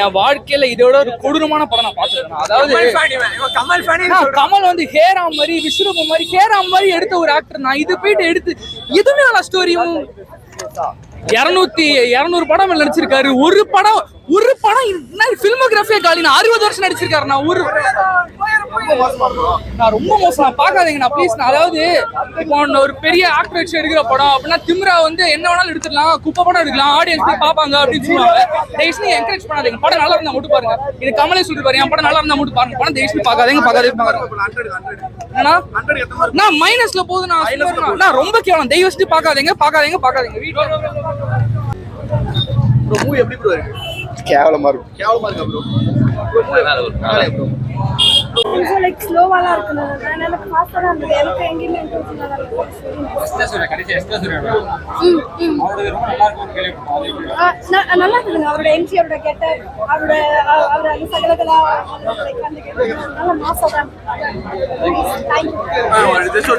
என் வாழ்க்கையில இதோட ஒரு கொடூரமான படம் நான் பாத்துருக்கேன். அதாவது கமல் வந்து ஹேராம் மாதிரி விஸ்வரூபம் மாதிரி ஹேராம் மாதிரி எடுத்த ஒரு ஆக்டர். நான் இது போயிட்டு எடுத்து எதுவுமே நல்லா ஸ்டோரியும் 200 படம் நடிச்சிருக்காரு. ஒரு படம் பிலிமோகிராஃபியே காலி. 60 வருஷம் நடிச்சிருக்காரு. நான் ரொம்ப மோசம் பாக்காதீங்க ப்ளீஸ். அதாவது இப்போ ஒரு பெரிய ஆக்டர் வச்சு எடுக்கிற படம் அப்படின்னா திமிரா வந்து என்ன வேணாலும் எடுத்துடலாம், குப்பை படம் எடுக்கலாம், ஆடியன்ஸ் போய் பாப்பாங்க அப்படின்னு சொல்லுவாங்க. தயவுசெய்து என்கரேஜ் பண்ணாதீங்க. படம் நல்லா இருந்தா மட்டும் பாருங்க. இது கமலே சொல்லிட்டு பாருங்க, என் படம் நல்லா இருந்தா மட்டும் பாருங்க. படம் தயவுசெய்து பாக்காதீங்க. நான் மைனஸ்ல போகுது. நான் ரொம்ப கேவலம். தயவுசெய்து பாக்காதீங்க. ப்ரோ மூவி எப்படி ப்ரோ இருக்கு? கேவலமா இருக்கு ப்ரோ. கொஞ்சம் லைக் ஸ்லோவாலாம் இருக்குன்னு எனக்கு ஃபாஸ்டா இருந்தது. எனக்கு எங்கேயுமே இன்ட்ரெஸ்ட் நல்லா இருக்குதுங்க. அவரோட எம்ஜி, அவரோட கெட்டப், அவரோட அந்த சகலகலா நல்லா மாசம் தான். தேங்க்யூ.